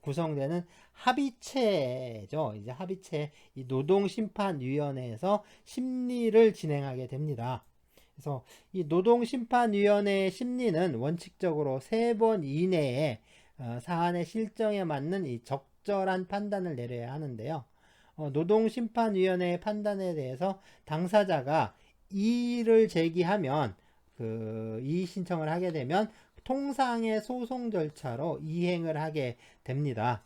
구성되는 합의체죠. 이제 합의체 이 노동심판위원회에서 심리를 진행하게 됩니다. 그래서 이 노동심판위원회의 심리는 원칙적으로 3번 이내에 사안의 실정에 맞는 이 적절한 판단을 내려야 하는데요. 노동심판위원회의 판단에 대해서 당사자가 이의를 제기하면 이의 신청을 하게 되면 통상의 소송 절차로 이행을 하게 됩니다.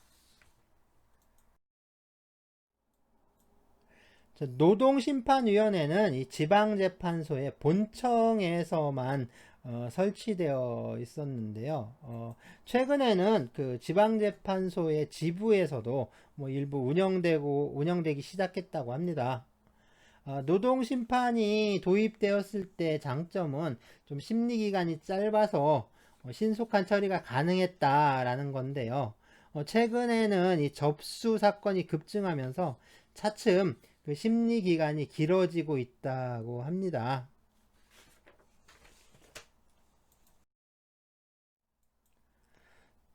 노동심판위원회는 이 지방재판소의 본청에서만 설치되어 있었는데요. 최근에는 그 지방재판소의 지부에서도 뭐 일부 운영되기 시작했다고 합니다. 노동심판이 도입되었을 때 장점은 좀 심리기간이 짧아서 신속한 처리가 가능했다라는 건데요. 최근에는 이 접수 사건이 급증하면서 차츰 그 심리 기간이 길어지고 있다고 합니다.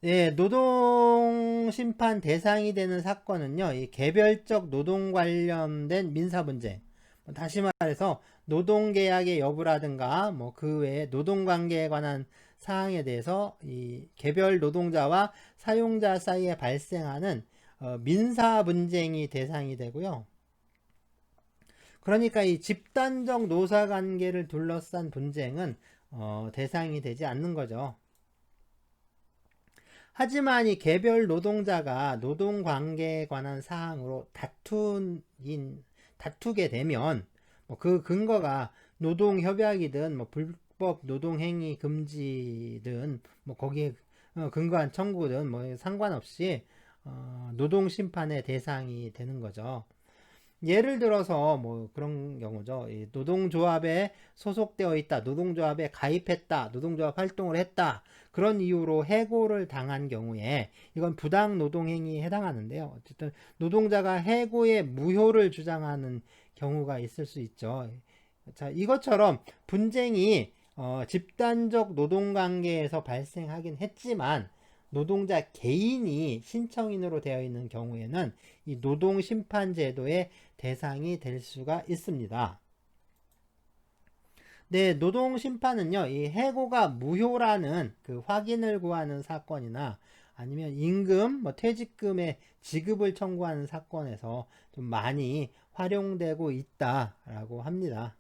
예, 노동 심판 대상이 되는 사건은요, 이 개별적 노동 관련된 민사 문제, 다시 말해서 노동계약의 여부라든가 뭐 그 외에 노동관계에 관한 사항에 대해서 이 개별 노동자와 사용자 사이에 발생하는 민사 분쟁이 대상이 되고요. 그러니까 이 집단적 노사 관계를 둘러싼 분쟁은 대상이 되지 않는 거죠. 하지만 이 개별 노동자가 노동관계에 관한 사항으로 다투게 되면 뭐 그 근거가 노동협약이든 뭐 불법 노동행위 금지든 뭐 거기에 근거한 청구든 뭐 상관없이 노동심판의 대상이 되는 거죠. 예를 들어서 뭐 그런 경우죠. 이 노동조합에 소속되어 있다, 노동조합에 가입했다, 노동조합 활동을 했다. 그런 이유로 해고를 당한 경우에 이건 부당 노동행위에 해당하는데요. 어쨌든 노동자가 해고의 무효를 주장하는 경우가 있을 수 있죠. 자, 이것처럼 분쟁이 집단적 노동관계에서 발생하긴 했지만 노동자 개인이 신청인으로 되어 있는 경우에는 이 노동심판제도의 대상이 될 수가 있습니다. 네, 노동심판은요, 이 해고가 무효라는 그 확인을 구하는 사건이나 아니면 임금, 뭐 퇴직금의 지급을 청구하는 사건에서 좀 많이 활용되고 있다라고 합니다.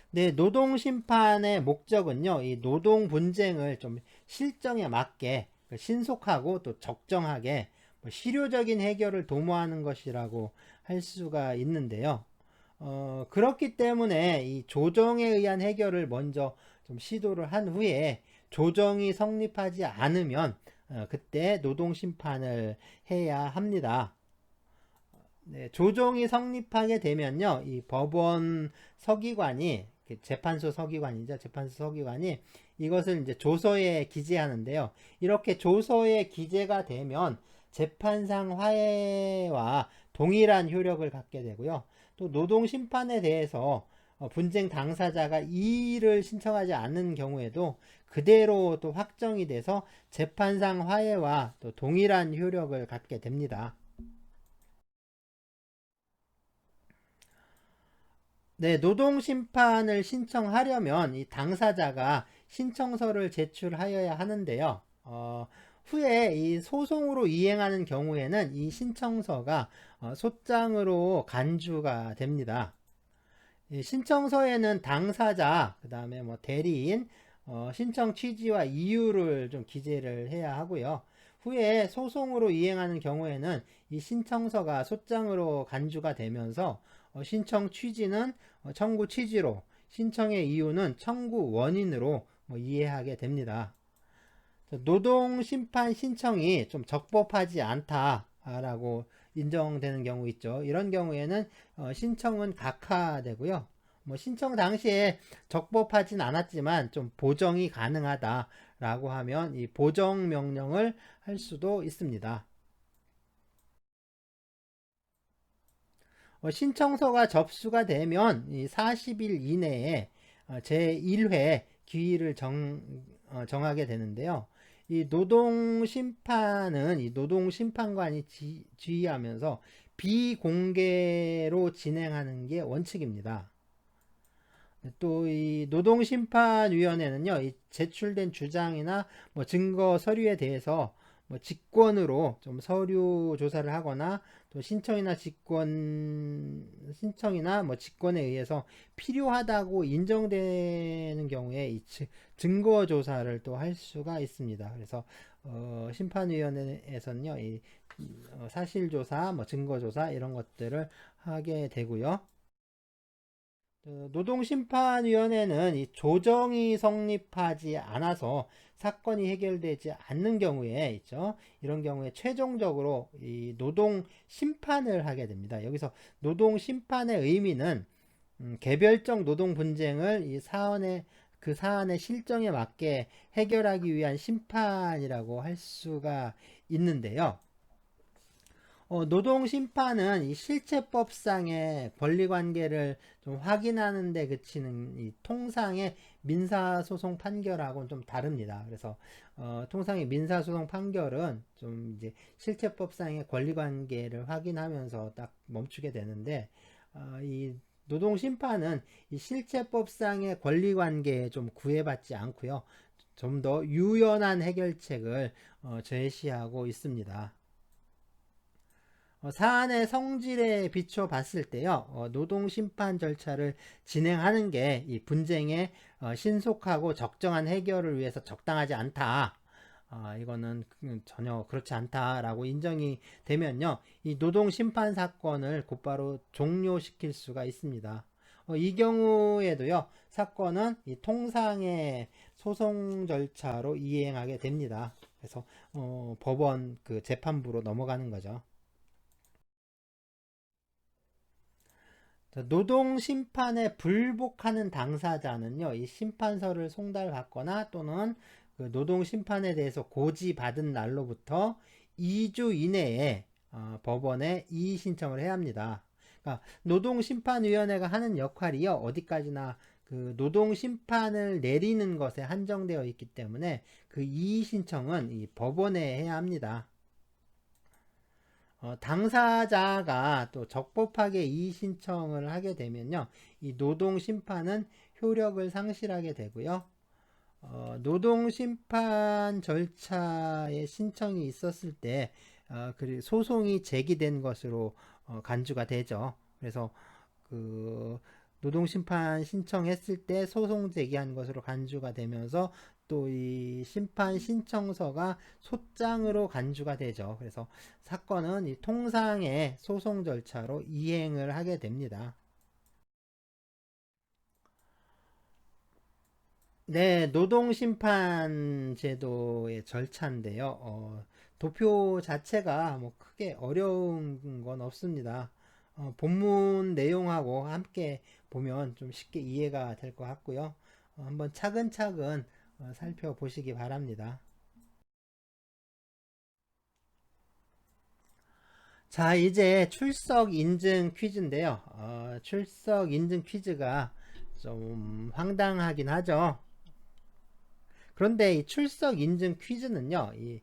네, 노동심판의 목적은요, 이 노동 분쟁을 좀 실정에 맞게 신속하고 또 적정하게 실효적인 해결을 도모하는 것이라고 할 수가 있는데요. 그렇기 때문에 이 조정에 의한 해결을 먼저 좀 시도를 한 후에 조정이 성립하지 않으면 그때 노동심판을 해야 합니다. 네, 조정이 성립하게 되면요, 이 법원 서기관이 재판소 서기관이죠. 재판소 서기관이 이것을 이제 조서에 기재하는데요. 이렇게 조서에 기재가 되면 재판상 화해와 동일한 효력을 갖게 되고요. 또 노동 심판에 대해서 분쟁 당사자가 이의를 신청하지 않는 경우에도 그대로 또 확정이 돼서 재판상 화해와 또 동일한 효력을 갖게 됩니다. 네, 노동심판을 신청하려면 이 당사자가 신청서를 제출하여야 하는데요. 후에 이 소송으로 이행하는 경우에는 이 신청서가 소장으로 간주가 됩니다. 이 신청서에는 당사자, 그 다음에 뭐 대리인, 신청 취지와 이유를 좀 기재를 해야 하고요. 후에 소송으로 이행하는 경우에는 이 신청서가 소장으로 간주가 되면서 신청 취지는 청구 취지로, 신청의 이유는 청구 원인으로 이해하게 됩니다. 노동심판 신청이 좀 적법하지 않다라고 인정되는 경우 있죠. 이런 경우에는 신청은 각하되고요. 뭐 신청 당시에 적법하진 않았지만 좀 보정이 가능하다라고 하면 이 보정 명령을 할 수도 있습니다. 신청서가 접수가 되면 이 40일 이내에 제1회 기일을 정하게 되는데요. 이 노동심판은 이 노동심판관이 지휘하면서 비공개로 진행하는 게 원칙입니다. 또 이 노동심판위원회는요, 이 제출된 주장이나 뭐 증거 서류에 대해서 뭐 직권으로 좀 서류 조사를 하거나 또 신청이나 뭐 직권에 의해서 필요하다고 인정되는 경우에 이 증거 조사를 또 할 수가 있습니다. 그래서 심판위원회에서는요, 이 사실조사, 뭐 증거조사 이런 것들을 하게 되고요. 노동심판위원회는 이 조정이 성립하지 않아서 사건이 해결되지 않는 경우에 있죠. 이런 경우에 최종적으로 이 노동 심판을 하게 됩니다. 여기서 노동 심판의 의미는 개별적 노동 분쟁을 이 사원에 그 사안의 실정에 맞게 해결하기 위한 심판이라고 할 수가 있는데요. 노동 심판은 이 실체법상의 권리 관계를 좀 확인하는 데 그치는 이 통상의 민사소송 판결하고는 좀 다릅니다. 그래서 통상의 민사소송 판결은 좀 이제 실체법상의 권리 관계를 확인하면서 딱 멈추게 되는데 이 노동 심판은 이 실체법상의 권리 관계에 좀 구애받지 않고요. 좀 더 유연한 해결책을 제시하고 있습니다. 사안의 성질에 비춰 봤을 때요, 노동 심판 절차를 진행하는 게 이 분쟁의 신속하고 적정한 해결을 위해서 적당하지 않다. 이거는 전혀 그렇지 않다라고 인정이 되면요, 이 노동 심판 사건을 곧바로 종료시킬 수가 있습니다. 이 경우에도요, 사건은 이 통상의 소송 절차로 이행하게 됩니다. 그래서 법원 그 재판부로 넘어가는 거죠. 노동 심판에 불복하는 당사자는요, 이 심판서를 송달받거나 또는 그 노동 심판에 대해서 고지받은 날로부터 2주 이내에 법원에 이의 신청을 해야 합니다. 그러니까 노동심판위원회가 하는 역할이요, 어디까지나 그 노동 심판을 내리는 것에 한정되어 있기 때문에 그 이의 신청은 이 법원에 해야 합니다. 당사자가 또 적법하게 이의 신청을 하게 되면요, 이 노동 심판은 효력을 상실하게 되고요. 노동 심판 절차에 신청이 있었을 때 그리고 소송이 제기된 것으로 간주가 되죠. 그래서 그 노동심판 신청했을 때 소송 제기한 것으로 간주가 되면서 또 이 심판 신청서가 소장으로 간주가 되죠. 그래서 사건은 이 통상의 소송 절차로 이행을 하게 됩니다. 네, 노동심판 제도의 절차인데요. 도표 자체가 뭐 크게 어려운 건 없습니다. 본문 내용하고 함께 보면 좀 쉽게 이해가 될 것 같고요. 한번 차근차근 살펴보시기 바랍니다. 자, 이제 출석 인증 퀴즈인데요. 출석 인증 퀴즈가 좀 황당하긴 하죠. 그런데 이 출석 인증 퀴즈는요, 이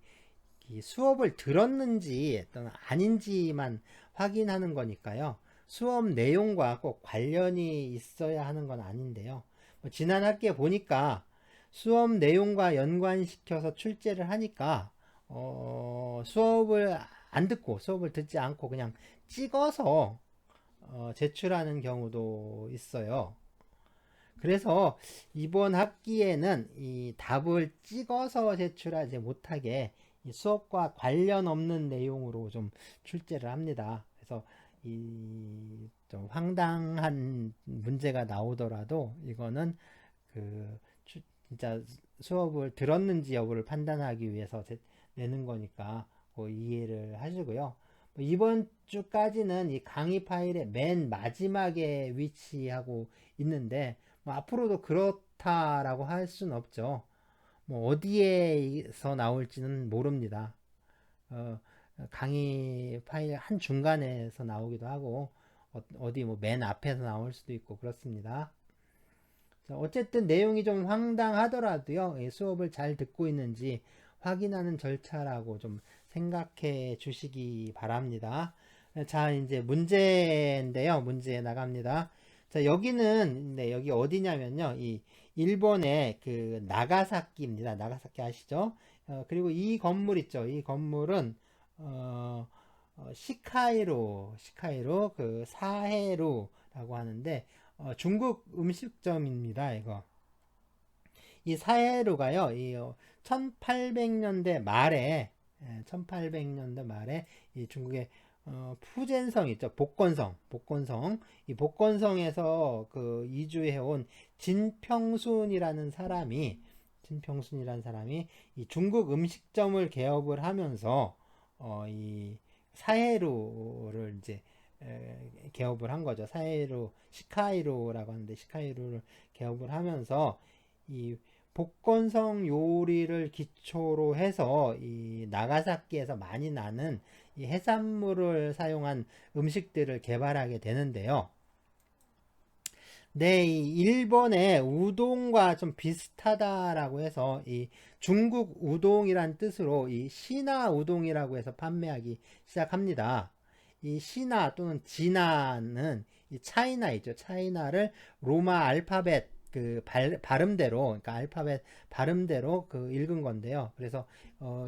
수업을 들었는지 또는 아닌지만 확인하는 거니까요. 수업 내용과 꼭 관련이 있어야 하는 건 아닌데요. 지난 학기에 보니까 수업 내용과 연관시켜서 출제를 하니까 수업을 안 듣고 수업을 듣지 않고 그냥 찍어서 제출하는 경우도 있어요. 그래서 이번 학기에는 이 답을 찍어서 제출하지 못하게 이 수업과 관련 없는 내용으로 좀 출제를 합니다. 그래서 이 좀 황당한 문제가 나오더라도 이거는 그 진짜 수업을 들었는지 여부를 판단하기 위해서 내는 거니까 이해를 하시고요. 이번 주까지는 이 강의 파일의 맨 마지막에 위치하고 있는데 앞으로도 그렇다라고 할 수는 없죠. 어디에서 나올지는 모릅니다. 어, 강의 파일 한 중간에서 나오기도 하고 어디 맨 앞에서 나올 수도 있고 그렇습니다. 어쨌든 내용이 좀 황당하더라도요, 수업을 잘 듣고 있는지 확인하는 절차라고 좀 생각해 주시기 바랍니다. 자, 이제 문제인데요. 문제 나갑니다. 자, 여기는, 네, 여기 어디냐면요. 이 일본의 그 나가사키입니다. 나가사키 아시죠? 그리고 이 건물 있죠. 이 건물은, 시카이로, 그 사해루라고 하는데, 중국 음식점입니다. 이거. 이 사해루가요. 이 1800년대 말에 1800년대 말에 이 중국의 푸젠성 있죠. 복건성. 이 복건성에서 그 이주해온 진평순이라는 사람이 이 중국 음식점을 개업을 하면서 이 사해루를 이제 개업을 한 거죠. 사해루 시카이루라고 하는데 시카이루를 개업을 하면서 이 복건성 요리를 기초로 해서 이 나가사키에서 많이 나는 이 해산물을 사용한 음식들을 개발하게 되는데요. 네, 이 일본의 우동과 좀 비슷하다라고 해서 이 중국 우동이란 뜻으로 이 시나 우동이라고 해서 판매하기 시작합니다. 이 시나 또는 지나는 이 차이나 있죠. 차이나를 로마 알파벳 그 발음대로, 그러니까 알파벳 발음대로 그 읽은 건데요. 그래서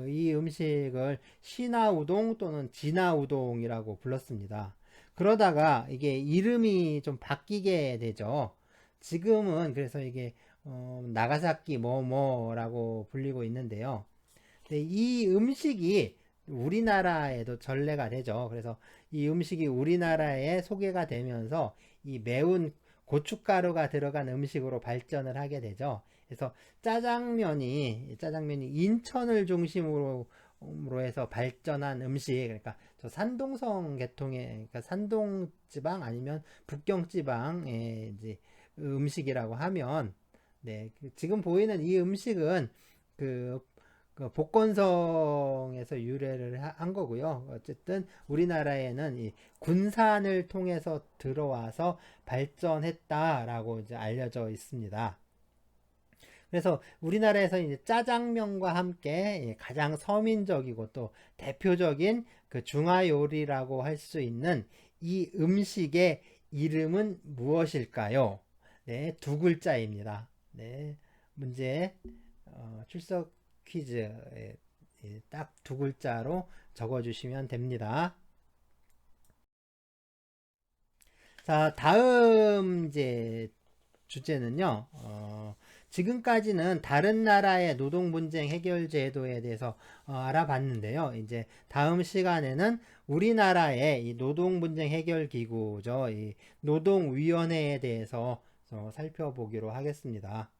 이 음식을 시나 우동 또는 지나 우동이라고 불렀습니다. 그러다가 이게 이름이 좀 바뀌게 되죠. 지금은 그래서 이게 나가사키 뭐뭐라고 불리고 있는데요. 근데 이 음식이 우리나라에도 전래가 되죠. 그래서 이 음식이 우리나라에 소개가 되면서 이 매운 고춧가루가 들어간 음식으로 발전을 하게 되죠. 그래서 짜장면이 인천을 중심으로 해서 발전한 음식, 그러니까 저 산동성 계통의, 그러니까 산동 지방 아니면 북경 지방의 이제 음식이라고 하면, 네, 지금 보이는 이 음식은 그 복건성에서 유래를 한 거고요. 어쨌든 우리나라에는 이 군산을 통해서 들어와서 발전했다라고 이제 알려져 있습니다. 그래서 우리나라에서 이제 짜장면과 함께 가장 서민적이고 또 대표적인 그 중화 요리라고 할 수 있는 이 음식의 이름은 무엇일까요? 네, 두 글자입니다. 네, 문제 출석 퀴즈 딱 두 글자로 적어주시면 됩니다. 자, 다음 이제 주제는요. 지금까지는 다른 나라의 노동 분쟁 해결 제도에 대해서 알아봤는데요. 이제 다음 시간에는 우리나라의 이 노동 분쟁 해결 기구죠. 이 노동위원회에 대해서 살펴보기로 하겠습니다.